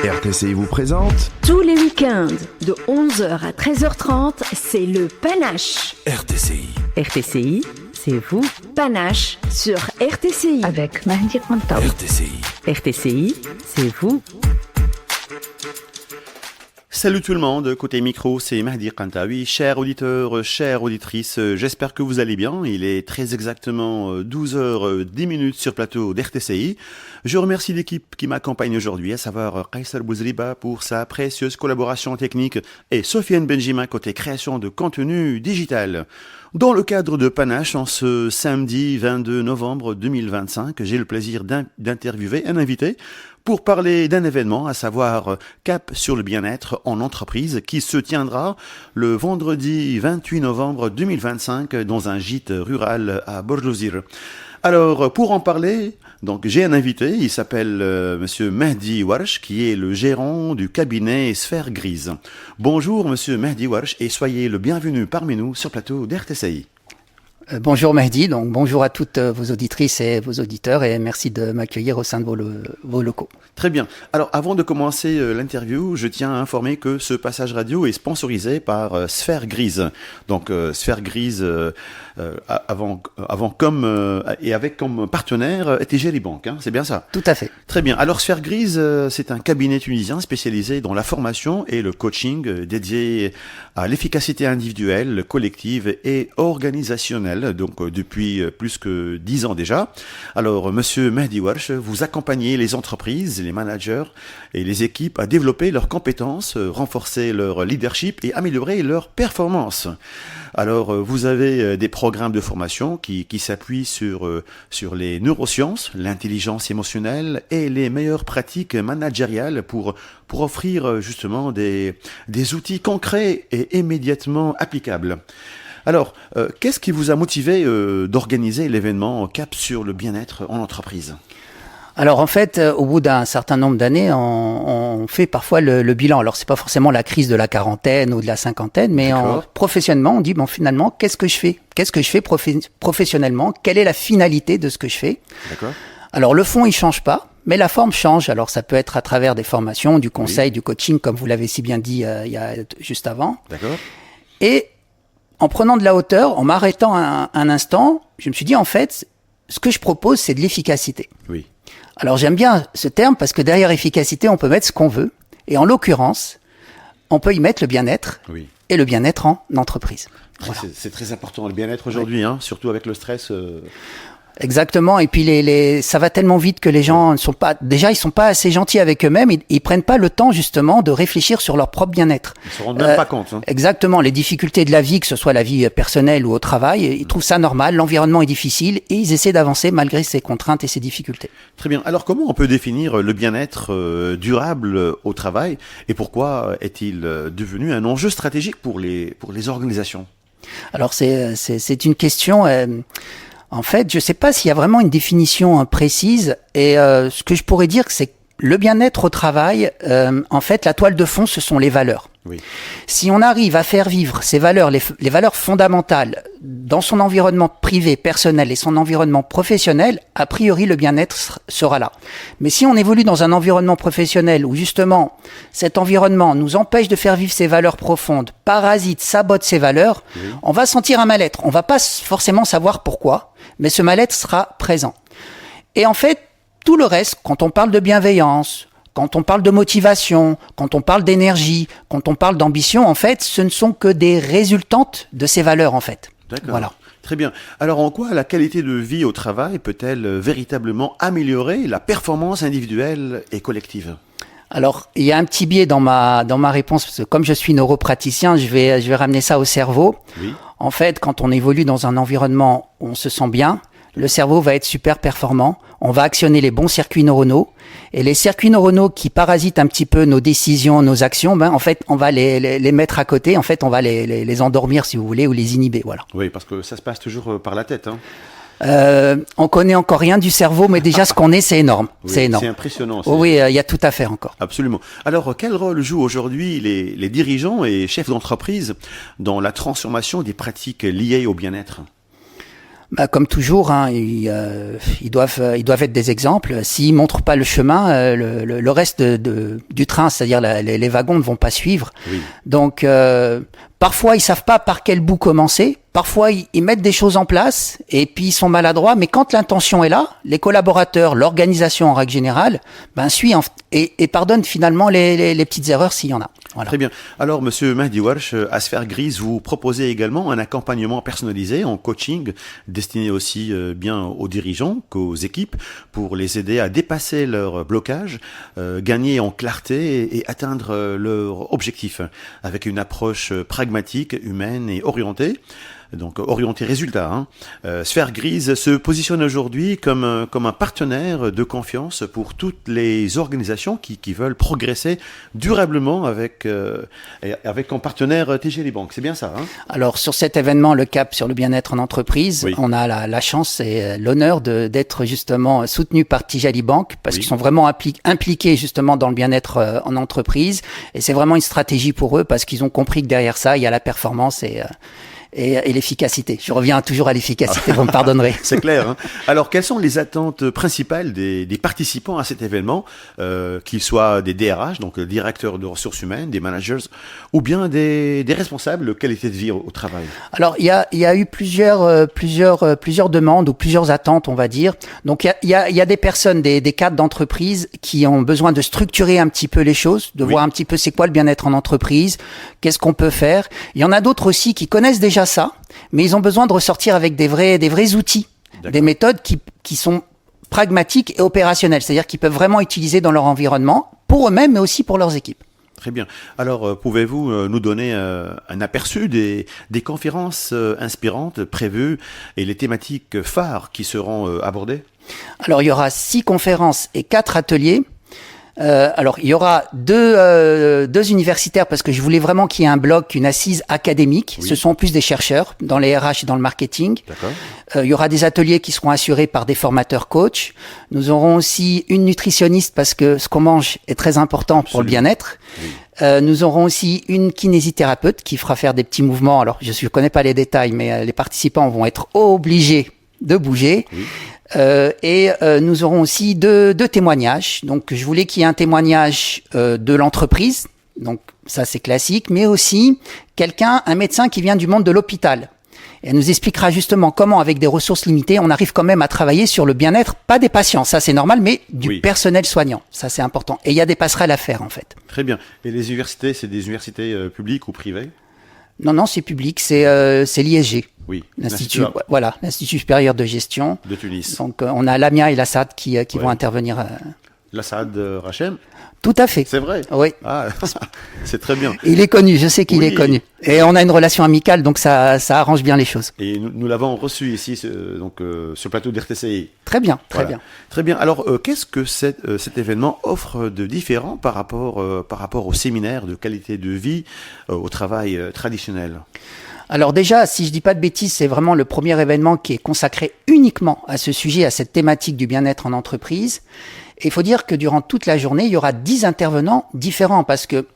RTCI vous présente tous les week-ends de 11h à 13h30, c'est le Panache. RTCI. RTCI, c'est vous. Panache sur RTCI avec Mahdi Kantaoui. RTCI. RTCI, c'est vous. Salut tout le monde, côté micro, c'est Mahdi Kantaoui. Chers auditeurs, chères auditrices, j'espère que vous allez bien. Il est très exactement 12h10 sur plateau d'RTCI. Je remercie l'équipe qui m'accompagne aujourd'hui, à savoir Kaysar Bouzriba pour sa précieuse collaboration technique et Sofiane Benjamin côté création de contenu digital. Dans le cadre de Panache, en ce samedi 22 novembre 2025, j'ai le plaisir d'interviewer un invité pour parler d'un événement, à savoir Cap sur le bien-être en entreprise, qui se tiendra le vendredi 28 novembre 2025 dans un gîte rural à Borjozir. Alors, pour en parler, donc j'ai un invité, il s'appelle Monsieur Mahdi Warsh, qui est le gérant du cabinet Sphère Grise. Bonjour Monsieur Mahdi Warsh et soyez le bienvenu parmi nous sur plateau d'RTCI. Bonjour Mahdi, donc bonjour à toutes vos auditrices et vos auditeurs et merci de m'accueillir au sein de vos locaux. Très bien. Alors avant de commencer l'interview, je tiens à informer que ce passage radio est sponsorisé par Sphère Grise. Donc Sphère Grise avant comme et avec comme partenaire Tegeri Bank, hein, c'est bien ça? Tout à fait. Très bien. Alors Sphère Grise, c'est un cabinet tunisien spécialisé dans la formation et le coaching dédié à l'efficacité individuelle, collective et organisationnelle. Donc depuis plus que 10 ans déjà. Alors Monsieur Mahdi Warsh, vous accompagnez les entreprises, les managers et les équipes à développer leurs compétences, renforcer leur leadership et améliorer leur performance. Alors vous avez des programmes de formation qui s'appuient sur les neurosciences, l'intelligence émotionnelle et les meilleures pratiques managériales pour offrir justement des outils concrets et immédiatement applicables. Alors, qu'est-ce qui vous a motivé d'organiser l'événement Cap sur le bien-être en entreprise ? Alors en fait, au bout d'un certain nombre d'années, on fait parfois le bilan. Alors c'est pas forcément la crise de la quarantaine ou de la cinquantaine, mais professionnellement, on dit bon finalement, qu'est-ce que je fais ? Qu'est-ce que je fais professionnellement ? Quelle est la finalité de ce que je fais ? D'accord. Alors le fond, il change pas, mais la forme change. Alors ça peut être à travers des formations, du conseil, du coaching, comme vous l'avez si bien dit il y a juste avant. D'accord. Et en prenant de la hauteur, en m'arrêtant un instant, je me suis dit en fait, ce que je propose, c'est de l'efficacité. Oui. Alors j'aime bien ce terme parce que derrière efficacité, on peut mettre ce qu'on veut. Et en l'occurrence, on peut y mettre le bien-être et le bien-être en entreprise. Voilà. C'est très important le bien-être aujourd'hui, hein, surtout avec le stress. Exactement. Et puis ça va tellement vite que les gens ne sont pas, déjà ils sont pas assez gentils avec eux-mêmes. Ils prennent pas le temps justement de réfléchir sur leur propre bien-être. Ils se rendent même pas compte. Hein. Exactement. Les difficultés de la vie, que ce soit la vie personnelle ou au travail, ils trouvent ça normal. L'environnement est difficile et ils essaient d'avancer malgré ces contraintes et ces difficultés. Très bien. Alors comment on peut définir le bien-être durable au travail et pourquoi est-il devenu un enjeu stratégique pour les organisations ? Alors c'est une question. En fait, je ne sais pas s'il y a vraiment une définition précise. Et ce que je pourrais dire, c'est que le bien-être au travail, en fait, la toile de fond, ce sont les valeurs. Oui. Si on arrive à faire vivre ces valeurs, les valeurs fondamentales, dans son environnement privé, personnel et son environnement professionnel, a priori, le bien-être sera là. Mais si on évolue dans un environnement professionnel où, justement, cet environnement nous empêche de faire vivre ces valeurs profondes, parasite, sabote ces valeurs, on va sentir un mal-être. On va pas forcément savoir pourquoi, mais ce mal-être sera présent. Et en fait, tout le reste, quand on parle de bienveillance, quand on parle de motivation, quand on parle d'énergie, quand on parle d'ambition, en fait, ce ne sont que des résultantes de ces valeurs, en fait. D'accord. Voilà. Très bien. Alors, en quoi la qualité de vie au travail peut-elle véritablement améliorer la performance individuelle et collective ? Alors, il y a un petit biais dans ma réponse, parce que comme je suis neuropraticien, je vais ramener ça au cerveau. Oui. En fait, quand on évolue dans un environnement où on se sent bien, le cerveau va être super performant, on va actionner les bons circuits neuronaux, et les circuits neuronaux qui parasitent un petit peu nos décisions, nos actions, en fait, on va les mettre à côté, en fait, on va les endormir, si vous voulez, ou les inhiber, voilà. Oui, parce que ça se passe toujours par la tête, hein. On connaît encore rien du cerveau, mais déjà ce qu'on est, c'est énorme. Oui, c'est énorme. C'est impressionnant. Oui, il y a tout à faire encore. Absolument. Alors, quel rôle jouent aujourd'hui les dirigeants et chefs d'entreprise dans la transformation des pratiques liées au bien-être ? Bah, comme toujours, hein, ils doivent être des exemples. S'ils montrent pas le chemin, le reste du train, c'est-à-dire les wagons, ne vont pas suivre. Oui. Donc, parfois, ils savent pas par quel bout commencer. Parfois, ils mettent des choses en place et puis ils sont maladroits. Mais quand l'intention est là, les collaborateurs, l'organisation en règle générale, suit et pardonne finalement les petites erreurs s'il y en a. Voilà. Très bien. Alors, Monsieur Mahdi Warsh, à Sphère Grise, vous proposez également un accompagnement personnalisé en coaching destiné aussi bien aux dirigeants qu'aux équipes pour les aider à dépasser leur blocage, gagner en clarté et atteindre leur objectif avec une approche pragmatique, humaine et orientée. Donc orienté résultat. Sphère Grise se positionne aujourd'hui comme un partenaire de confiance pour toutes les organisations qui veulent progresser durablement avec en partenaire TGL Bank. C'est bien ça, hein? Alors sur cet événement, le cap sur le bien-être en entreprise, oui. On a la chance et l'honneur d'être justement soutenu par TGL Bank parce oui. qu'ils sont vraiment impliqués justement dans le bien-être en entreprise et c'est vraiment une stratégie pour eux parce qu'ils ont compris que derrière ça, il y a la performance et l'efficacité. Je reviens toujours à l'efficacité, vous me pardonnerez. C'est clair. Alors, quelles sont les attentes principales des participants à cet événement, qu'ils soient des DRH, donc directeurs de ressources humaines, des managers, ou bien des responsables de qualité de vie au travail? Alors, il y a eu plusieurs demandes ou plusieurs attentes, on va dire. Donc, il y a des personnes, des cadres d'entreprise qui ont besoin de structurer un petit peu les choses, de voir un petit peu c'est quoi le bien-être en entreprise, qu'est-ce qu'on peut faire. Il y en a d'autres aussi qui connaissent déjà ça, mais ils ont besoin de ressortir avec des vrais outils, des méthodes qui sont pragmatiques et opérationnelles, c'est-à-dire qu'ils peuvent vraiment utiliser dans leur environnement, pour eux-mêmes, mais aussi pour leurs équipes. Très bien. Alors, pouvez-vous nous donner un aperçu des conférences inspirantes prévues et les thématiques phares qui seront abordées? Alors, il y aura 6 conférences et 4 ateliers. Alors, il y aura deux universitaires parce que je voulais vraiment qu'il y ait un bloc, une assise académique. Oui. Ce sont en plus des chercheurs dans les RH et dans le marketing. D'accord. Il y aura des ateliers qui seront assurés par des formateurs coachs. Nous aurons aussi une nutritionniste parce que ce qu'on mange est très important pour le bien-être. Oui. Nous aurons aussi une kinésithérapeute qui fera faire des petits mouvements. Alors, je ne connais pas les détails, mais les participants vont être obligés de bouger. Oui. Nous aurons aussi deux témoignages. Donc, je voulais qu'il y ait un témoignage de l'entreprise. Donc, ça, c'est classique. Mais aussi, un médecin qui vient du monde de l'hôpital. Et elle nous expliquera justement comment, avec des ressources limitées, on arrive quand même à travailler sur le bien-être, pas des patients, ça c'est normal, mais du personnel soignant. Ça, c'est important. Et il y a des passerelles à faire, en fait. Très bien. Et les universités, c'est des universités publiques ou privées? Non, c'est public. C'est l'ISG. Oui, l'Institut supérieur de gestion de Tunis. Donc on a Lamia et l'Assad qui vont intervenir. L'Assad Rachem? Tout à fait. C'est vrai? Oui. Ah, c'est très bien. Il est connu, je sais qu'il est connu. Et on a une relation amicale, donc ça arrange bien les choses. Et nous l'avons reçu ici, sur le plateau d'RTCI. Très bien, très bien. Très bien. Alors, qu'est-ce que cet événement offre de différent par rapport au séminaire de qualité de vie au travail traditionnel? Alors déjà, si je dis pas de bêtises, c'est vraiment le premier événement qui est consacré uniquement à ce sujet, à cette thématique du bien-être en entreprise. Et il faut dire que durant toute la journée, il y aura 10 intervenants différents parce que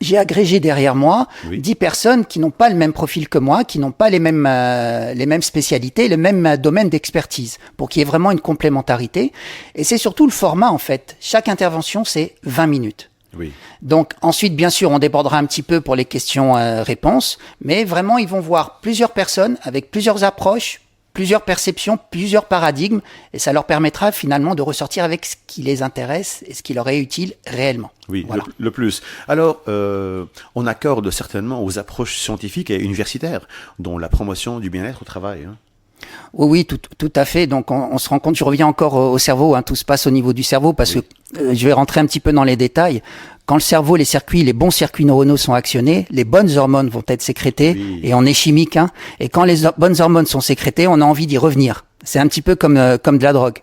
j'ai agrégé derrière moi 10 personnes qui n'ont pas le même profil que moi, qui n'ont pas les mêmes spécialités, le même domaine d'expertise, pour qu'il y ait vraiment une complémentarité. Et c'est surtout le format, en fait. Chaque intervention, c'est 20 minutes. Oui. Donc ensuite, bien sûr, on débordera un petit peu pour les questions-réponses, mais vraiment, ils vont voir plusieurs personnes avec plusieurs approches, plusieurs perceptions, plusieurs paradigmes, et ça leur permettra finalement de ressortir avec ce qui les intéresse et ce qui leur est utile réellement. Oui, voilà. le plus. Alors, on accorde certainement aux approches scientifiques et universitaires, dont la promotion du bien-être au travail. Oui, tout à fait. Donc, on se rend compte, je reviens encore au cerveau, tout se passe au niveau du cerveau, parce que je vais rentrer un petit peu dans les détails. Quand le cerveau, les bons circuits neuronaux sont actionnés, les bonnes hormones vont être sécrétées, et on est chimique, et quand les bonnes hormones sont sécrétées, on a envie d'y revenir. C'est un petit peu comme de la drogue.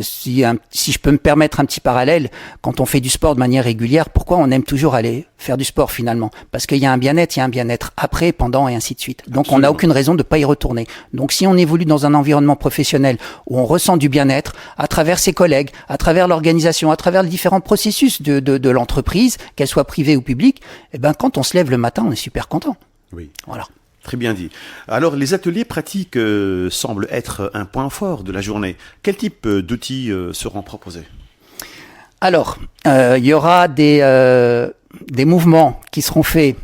Si je peux me permettre un petit parallèle, quand on fait du sport de manière régulière, pourquoi on aime toujours aller faire du sport finalement? Parce qu'il y a un bien-être après, pendant et ainsi de suite. Donc Absolument. On n'a aucune raison de pas y retourner. Donc si on évolue dans un environnement professionnel où on ressent du bien-être à travers ses collègues, à travers l'organisation, à travers les différents processus de l'entreprise, qu'elle soit privée ou publique, quand on se lève le matin, on est super content. Oui. Voilà. Très bien dit. Alors, les ateliers pratiques semblent être un point fort de la journée. Quel type d'outils seront proposés? Alors, il y aura des mouvements qui seront faits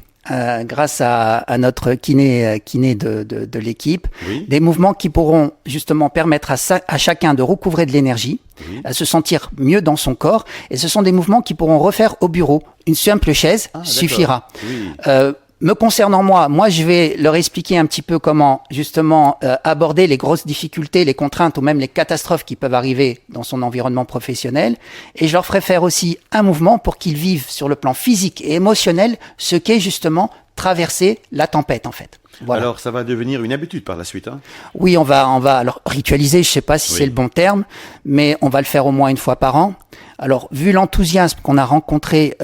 grâce à notre kiné de l'équipe, Oui. des mouvements qui pourront justement permettre à chacun de recouvrer de l'énergie, Oui. à se sentir mieux dans son corps, et ce sont des mouvements qui pourront refaire au bureau. Une simple chaise suffira. Oui. Me concernant moi, je vais leur expliquer un petit peu comment justement aborder les grosses difficultés, les contraintes ou même les catastrophes qui peuvent arriver dans son environnement professionnel. Et je leur ferai faire aussi un mouvement pour qu'ils vivent sur le plan physique et émotionnel ce qu'est justement traverser la tempête en fait. Voilà. Alors, ça va devenir une habitude par la suite. Hein? Oui, on va alors ritualiser, je sais pas si c'est le bon terme, mais on va le faire au moins une fois par an. Alors, vu l'enthousiasme qu'on a rencontré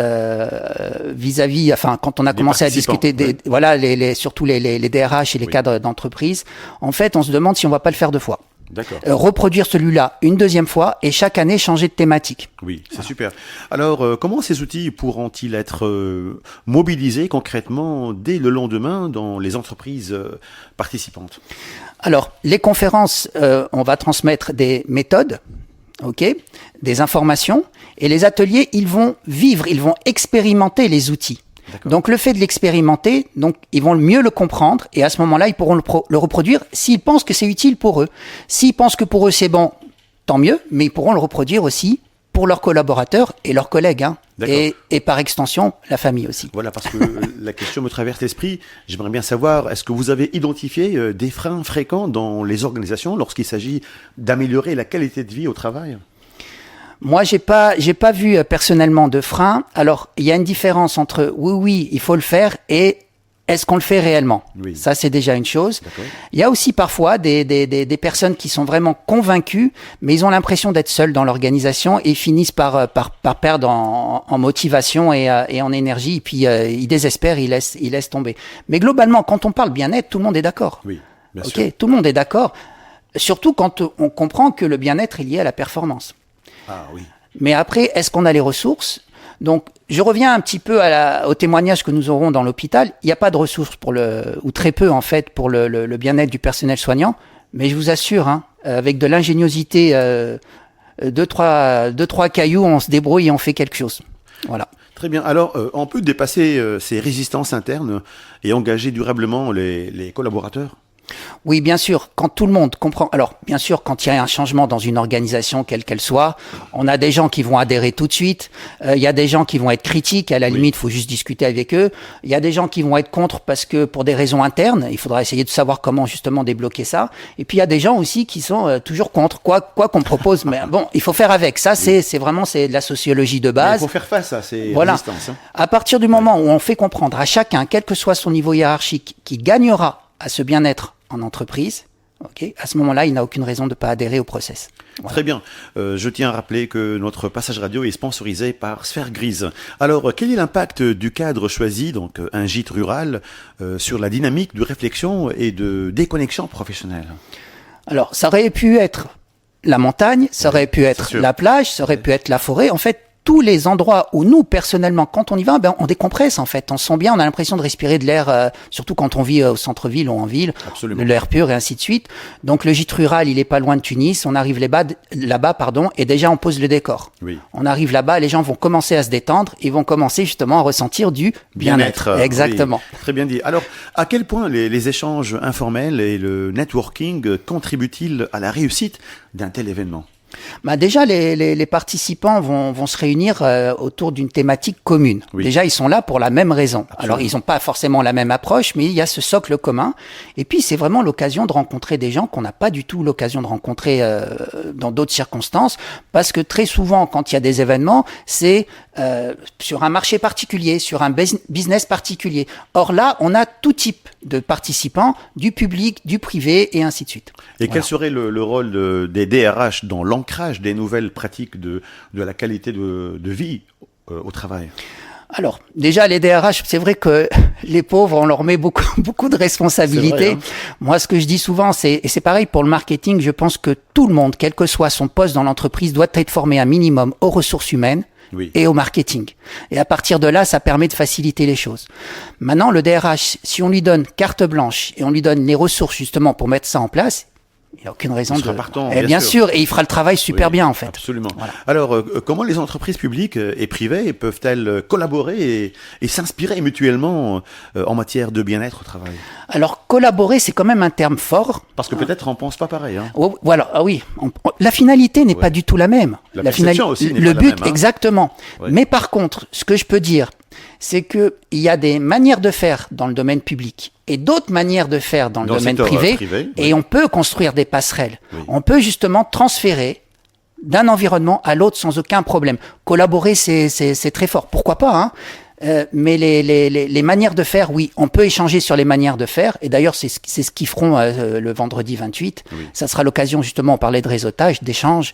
vis-à-vis, enfin, quand on a commencé à discuter surtout les DRH et les cadres d'entreprise, en fait, on se demande si on va pas le faire 2 fois. D'accord. Reproduire celui-là une 2e fois et chaque année changer de thématique. Oui, c'est super. Alors, comment ces outils pourront-ils être mobilisés concrètement dès le lendemain dans les entreprises participantes? Alors, les conférences, on va transmettre des méthodes, des informations, et les ateliers, ils vont vivre, ils vont expérimenter les outils. D'accord. Donc le fait de l'expérimenter, donc ils vont mieux le comprendre et à ce moment-là, ils pourront le reproduire s'ils pensent que c'est utile pour eux. S'ils pensent que pour eux c'est bon, tant mieux, mais ils pourront le reproduire aussi pour leurs collaborateurs et leurs collègues, hein, et par extension la famille aussi. Voilà, parce que la question me traverse l'esprit. J'aimerais bien savoir, est-ce que vous avez identifié des freins fréquents dans les organisations lorsqu'il s'agit d'améliorer la qualité de vie au travail? Moi, j'ai pas vu personnellement de frein. Alors, il y a une différence entre oui, il faut le faire et est-ce qu'on le fait réellement? Oui. Ça, c'est déjà une chose. D'accord. Il y a aussi parfois des personnes qui sont vraiment convaincues, mais ils ont l'impression d'être seuls dans l'organisation et finissent par perdre en motivation et en énergie. Et puis, ils désespèrent, ils laissent tomber. Mais globalement, quand on parle bien-être, tout le monde est d'accord. Oui, bien sûr. Tout le monde est d'accord. Surtout quand on comprend que le bien-être est lié à la performance. Ah oui. Mais après, est-ce qu'on a les ressources? Donc, je reviens un petit peu au témoignage que nous aurons dans l'hôpital. Il n'y a pas de ressources ou très peu en fait, pour le bien-être du personnel soignant. Mais je vous assure, hein, avec de l'ingéniosité, 2-3 cailloux, on se débrouille et on fait quelque chose. Voilà. Très bien. Alors, on peut dépasser ces résistances internes et engager durablement les collaborateurs? Oui, bien sûr, quand tout le monde comprend. Alors, bien sûr, quand il y a un changement dans une organisation, quelle qu'elle soit, on a des gens qui vont adhérer tout de suite. Il y a des gens qui vont être critiques. À la limite, il faut juste discuter avec eux. Il y a des gens qui vont être contre parce que pour des raisons internes, il faudra essayer de savoir comment justement débloquer ça. Et puis, il y a des gens aussi qui sont toujours contre quoi qu'on propose. Mais bon, il faut faire avec. Ça, c'est vraiment de la sociologie de base. Il faut faire face à ces résistances. Hein. À partir du moment où on fait comprendre à chacun, quel que soit son niveau hiérarchique, qui gagnera à ce bien-être en entreprise, à ce moment-là, il n'a aucune raison de ne pas adhérer au process. Voilà. Très bien. Je tiens à rappeler que notre passage radio est sponsorisé par Sphère Grise. Alors, quel est l'impact du cadre choisi, donc un gîte rural, sur la dynamique de réflexion et de déconnexion professionnelle? Alors, ça aurait pu être la montagne, ça aurait pu être la plage, ça aurait pu être la forêt. En fait, tous les endroits où nous, personnellement, quand on y va, on décompresse en fait. On se sent bien, on a l'impression de respirer de l'air, surtout quand on vit au centre-ville ou en ville, de l'air pur et ainsi de suite. Donc le gîte rural, il est pas loin de Tunis. On arrive là-bas, et déjà on pose le décor. Oui. On arrive là-bas, les gens vont commencer à se détendre, ils vont commencer justement à ressentir du bien-être. Exactement. Oui, très bien dit. Alors, à quel point les échanges informels et le networking contribuent-ils à la réussite d'un tel événement? Déjà, les participants vont se réunir autour d'une thématique commune. Oui. Déjà, ils sont là pour la même raison. Absolument. Alors, ils n'ont pas forcément la même approche, mais il y a ce socle commun. Et puis, c'est vraiment l'occasion de rencontrer des gens qu'on n'a pas du tout l'occasion de rencontrer dans d'autres circonstances. Parce que très souvent, quand il y a des événements, c'est sur un marché particulier, sur un business particulier. Or là, on a tout type de participants, du public, du privé, et ainsi de suite. Et quel serait le rôle des DRH dans l'ancrage des nouvelles pratiques de la qualité de vie au travail? Alors, déjà, les DRH, c'est vrai que les pauvres, on leur met beaucoup de responsabilités. Vrai, hein. Moi, ce que je dis souvent, et c'est pareil pour le marketing, je pense que tout le monde, quel que soit son poste dans l'entreprise, doit être formé un minimum aux ressources humaines Oui. et au marketing. Et à partir de là, ça permet de faciliter les choses. Maintenant, le DRH, si on lui donne carte blanche et on lui donne les ressources justement pour mettre ça en place, il n'y a aucune raison Il de... sera partant, bien sûr, et il fera le travail super Oui, bien en fait. Absolument. Voilà. Alors, comment les entreprises publiques et privées peuvent-elles collaborer et s'inspirer mutuellement en matière de bien-être au travail? Alors, collaborer, c'est quand même un terme fort. Parce que peut-être on pense pas pareil. Hein. Oh, voilà, ah oui. La finalité n'est Ouais. pas du tout la même. La perception aussi n'est le pas la but, même, hein. exactement. Ouais. Mais par contre, ce que je peux dire, c'est que il y a des manières de faire dans le domaine public et d'autres manières de faire dans le Dans le domaine secteur, privé, privé, et oui. on peut construire des passerelles. Oui. On peut justement transférer d'un environnement à l'autre sans aucun problème. Collaborer, c'est très fort. Pourquoi pas, hein? Mais les manières de faire, oui, on peut échanger sur les manières de faire. Et d'ailleurs, c'est ce qu'ils feront le vendredi 28. Oui. Ça sera l'occasion, justement, on parlait de réseautage, d'échange.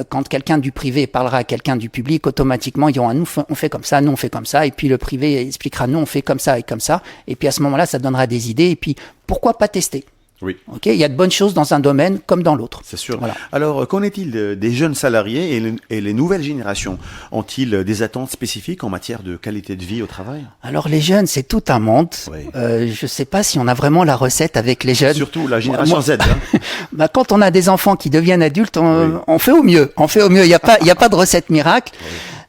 Quand quelqu'un du privé parlera à quelqu'un du public, automatiquement, ils diront, ah, nous, on fait comme ça, nous, on fait comme ça. Et puis le privé expliquera, nous, on fait comme ça et comme ça. Et puis à ce moment-là, ça donnera des idées. Et puis, pourquoi pas tester? Oui. Ok, il y a de bonnes choses dans un domaine comme dans l'autre. C'est sûr. Voilà. Alors, qu'en est-il des jeunes salariés et les nouvelles générations? Ont-ils des attentes spécifiques en matière de qualité de vie au travail? Alors les jeunes, c'est tout un monde. Oui. Je sais pas si on a vraiment la recette avec les jeunes. Surtout la génération Moi- Z. Hein. Bah, quand on a des enfants qui deviennent adultes, on, Oui. on fait au mieux. On fait au mieux. Il n'y a pas de recette miracle.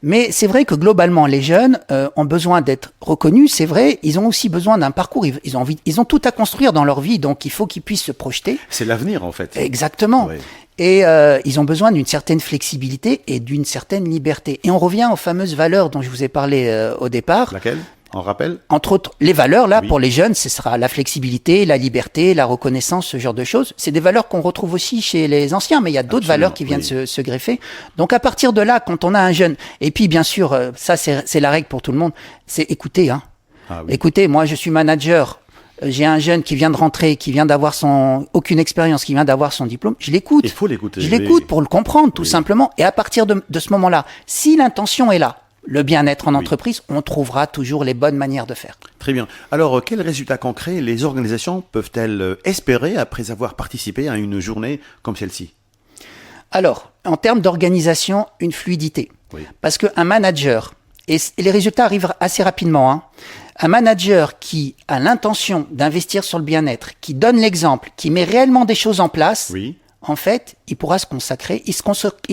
Mais c'est vrai que globalement, les jeunes ont besoin d'être reconnus. C'est vrai. Ils ont aussi besoin d'un parcours. Ils ont tout à construire dans leur vie. Donc, il faut qu'ils puissent se projeter. C'est l'avenir, en fait. Exactement. Oui. Et ils ont besoin d'une certaine flexibilité et d'une certaine liberté. Et on revient aux fameuses valeurs dont je vous ai parlé au départ. Laquelle? En rappel? Entre autres, les valeurs, là, Oui. pour les jeunes, ce sera la flexibilité, la liberté, la reconnaissance, ce genre de choses. C'est des valeurs qu'on retrouve aussi chez les anciens, mais il y a d'autres Absolument, valeurs qui viennent oui. se greffer. Donc, à partir de là, quand on a un jeune, et puis, bien sûr, ça, c'est la règle pour tout le monde, c'est écouter, hein. Ah oui. Écoutez, moi, je suis manager. J'ai un jeune qui vient de rentrer, qui vient d'avoir aucune expérience, qui vient d'avoir son diplôme. Je l'écoute. Il faut l'écouter. Je oui. l'écoute pour le comprendre, tout Oui. simplement. Et à partir de ce moment-là, si l'intention est là, le bien-être en Oui. entreprise, on trouvera toujours les bonnes manières de faire. Très bien. Alors, quels résultats concrets les organisations peuvent-elles espérer après avoir participé à une journée comme celle-ci? Alors, en termes d'organisation, une fluidité. Oui. Parce qu'un manager, et les résultats arrivent assez rapidement, hein, un manager qui a l'intention d'investir sur le bien-être, qui donne l'exemple, qui met réellement des choses en place, Oui. en fait, il pourra se consacrer, il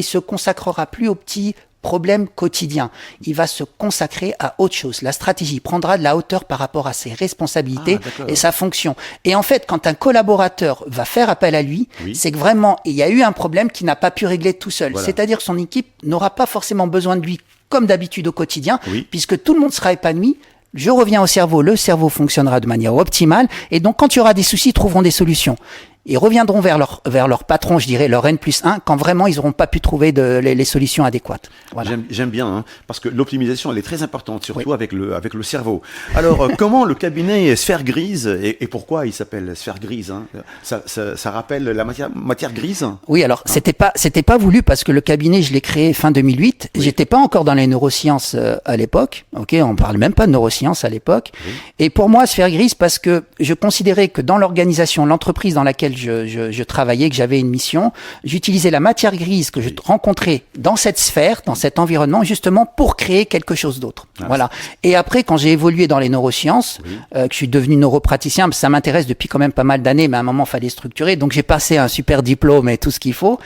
se consacrera plus aux petits problèmes quotidiens. Il va se consacrer à autre chose. La stratégie prendra de la hauteur par rapport à ses responsabilités Ah, d'accord. et sa fonction. Et en fait, quand un collaborateur va faire appel à lui, Oui. c'est que vraiment, il y a eu un problème qu'il n'a pas pu régler tout seul. Voilà. C'est-à-dire que son équipe n'aura pas forcément besoin de lui comme d'habitude au quotidien, Oui. puisque tout le monde sera épanoui. Je reviens au cerveau, le cerveau fonctionnera de manière optimale, et donc quand il y aura des soucis, ils trouveront des solutions. Ils reviendront vers leur patron, je dirais, leur N+1, quand vraiment ils n'auront pas pu trouver les solutions adéquates. Voilà. J'aime bien, hein, parce que l'optimisation, elle est très importante, surtout avec le cerveau. Alors, comment le cabinet Sphère Grise, et pourquoi il s'appelle Sphère Grise, hein, ça rappelle la matière grise? Oui, alors c'était pas voulu parce que le cabinet, je l'ai créé fin 2008. Oui. J'étais pas encore dans les neurosciences à l'époque. Ok, on parle même pas de neurosciences à l'époque. Oui. Et pour moi, Sphère Grise, parce que je considérais que dans l'organisation, l'entreprise dans laquelle je travaillais, que j'avais une mission, j'utilisais la matière grise que je rencontrais dans cette sphère, dans cet environnement, justement pour créer quelque chose d'autre. Ah, Voilà. Et après, quand j'ai évolué dans les neurosciences, Oui. que je suis devenu neuropraticien, parce que ça m'intéresse depuis quand même pas mal d'années, mais à un moment, il fallait structurer. Donc, j'ai passé un super diplôme et tout ce qu'il faut.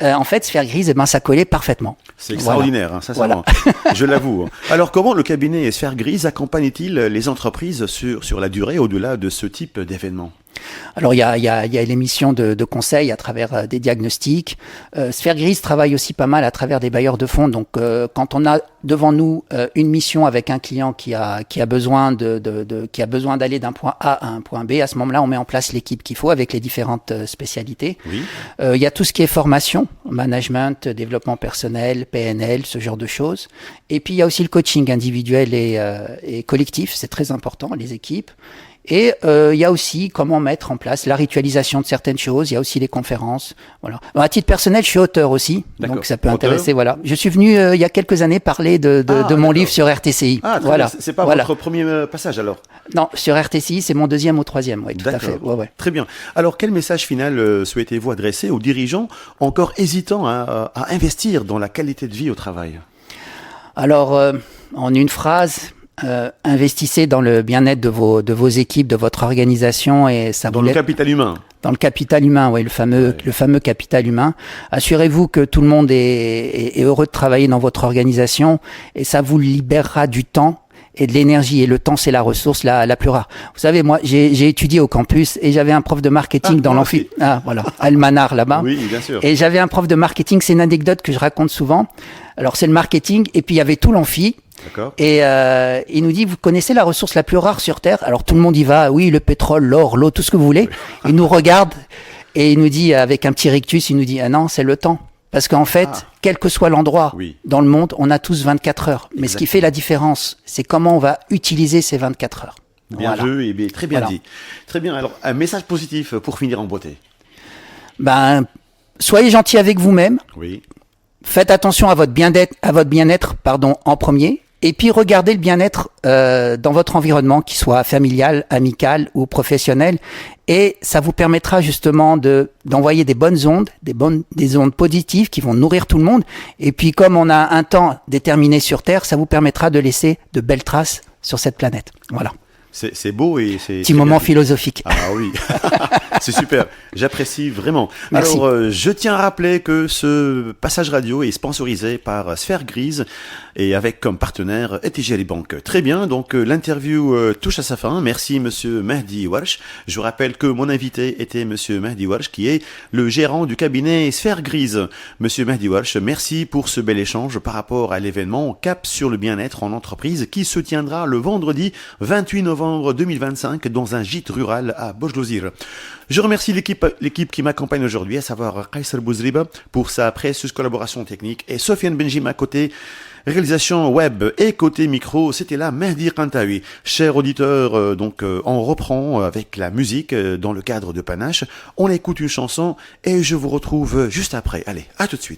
En fait, Sphère Grise, eh ben, ça collait parfaitement. C'est extraordinaire, hein, sincèrement. Je l'avoue. Alors, comment le cabinet Sphère Grise accompagne-t-il les entreprises sur la durée au-delà de ce type d'événement? Alors, il y a les missions de conseil à travers des diagnostics. Sphère Grise travaille aussi pas mal à travers des bailleurs de fonds. Donc, quand on a devant nous une mission avec un client qui a besoin d'aller d'un point A à un point B, à ce moment-là, on met en place l'équipe qu'il faut avec les différentes spécialités. Oui. Il y a tout ce qui est formation, management, développement personnel, PNL, ce genre de choses. Et puis, il y a aussi le coaching individuel et collectif. C'est très important, les équipes. Et il y a aussi comment mettre en place la ritualisation de certaines choses. Il y a aussi les conférences. Voilà. À titre personnel, je suis auteur aussi, D'accord. donc ça peut Auteur. intéresser. Voilà. Je suis venu il y a quelques années parler de mon d'accord. livre sur RTCI. Ah, très voilà. bien. C'est pas Voilà. votre premier passage alors? Non, sur RTCI, c'est mon deuxième ou troisième. Oui, tout à fait. Ouais, ouais. Très bien. Alors, quel message final souhaitez-vous adresser aux dirigeants encore hésitants à investir dans la qualité de vie au travail? Alors, en une phrase, investissez dans le bien-être de vos équipes, de votre organisation et ça Dans le capital humain. Dans le capital humain, oui, le fameux capital humain. Assurez-vous que tout le monde est heureux de travailler dans votre organisation et ça vous libérera du temps et de l'énergie. Et le temps, c'est la ressource la plus rare. Vous savez, moi, j'ai étudié au campus et j'avais un prof de marketing dans l'amphi. Ah, voilà, Almanar là-bas. Oui, bien sûr. Et j'avais un prof de marketing, c'est une anecdote que je raconte souvent. Alors, c'est le marketing et puis il y avait tout l'amphi. D'accord. Et il nous dit, vous connaissez la ressource la plus rare sur Terre? Alors tout le monde y va, oui, le pétrole, l'or, l'eau, tout ce que vous voulez. Il nous regarde et il nous dit, avec un petit rictus, il nous dit, ah non, c'est le temps. Parce qu'en fait, quel que soit l'endroit dans le monde, on a tous 24 heures. Mais ce qui fait la différence, c'est comment on va utiliser ces 24 heures. Bien vu et bien, très bien dit. Très bien. Alors, un message positif pour finir en beauté. Ben, soyez gentil avec vous-même. Oui. Faites attention à votre bien-être, en premier. Et puis regardez le bien-être dans votre environnement, qu'il soit familial, amical ou professionnel, et ça vous permettra justement d'envoyer des bonnes ondes, des ondes positives qui vont nourrir tout le monde. Et puis comme on a un temps déterminé sur Terre, ça vous permettra de laisser de belles traces sur cette planète. Voilà. C'est beau et c'est... Petit moment philosophique. Ah oui, c'est super, j'apprécie vraiment. Merci. Alors, je tiens à rappeler que ce passage radio est sponsorisé par Sphère Grise et avec comme partenaire Etijari Bank. Très bien, donc l'interview touche à sa fin. Merci Monsieur Mehdi Warsh. Je vous rappelle que mon invité était Monsieur Mehdi Warsh, qui est le gérant du cabinet Sphère Grise. Monsieur Mehdi Warsh, merci pour ce bel échange par rapport à l'événement Cap sur le bien-être en entreprise qui se tiendra le vendredi 28 novembre 2025 dans un gîte rural à Bojlozir. Je remercie l'équipe qui m'accompagne aujourd'hui, à savoir Kaiser Bouzriba pour sa précieuse collaboration technique et Sofiane Benjima côté réalisation web et côté micro. C'était là Mehdi Kantaoui. Chers auditeurs, on reprend avec la musique dans le cadre de Panache. On écoute une chanson et je vous retrouve juste après. Allez, à tout de suite.